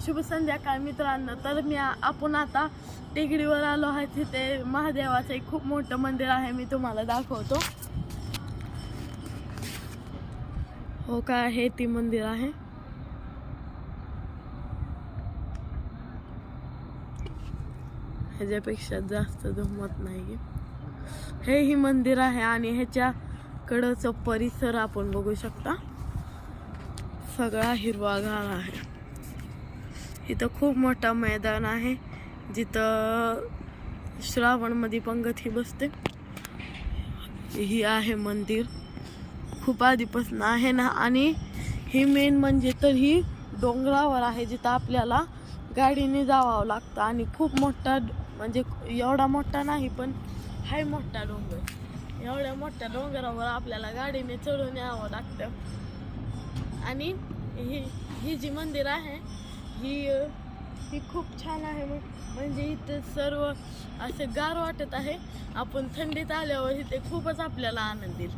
शुभ संध्याकाळ मित्रांनो. तर आपण आता टेकडीवर आलो आहे. तिथे महादेवाचं एक खूप मोठं मंदिर आहे, मी तुम्हाला दाखवतो. हो का, हे ती मंदिर आहे. ह्याच्यापेक्षा जास्त जमत नाही. हे ही मंदिर आहे आणि ह्याच्या कडचं परिसर आपण बघू शकता. सगळा हिरवागार आहे. इथं खूप मोठा मैदान आहे जिथं श्रावण मध्ये पंगत ही बसते. ही आहे मंदिर, खूप आधीपासून आहे ना. आणि ही मेन म्हणजे तर ही डोंगरावर आहे जिथं आपल्याला गाडीने जावं लागतं. आणि खूप मोठा, म्हणजे एवढा मोठा नाही पण हाय मोठा डोंगर. एवढ्या मोठ्या डोंगरावर आपल्याला गाडीने चढून यावं लागतं. आणि ही जी मंदिर आहे ही खूप छान आहे. म्हणजे इथं सर्व असे गार वाटत आहे. आपण थंडीत आल्यावर इथे खूपच आपल्याला आनंद येईल.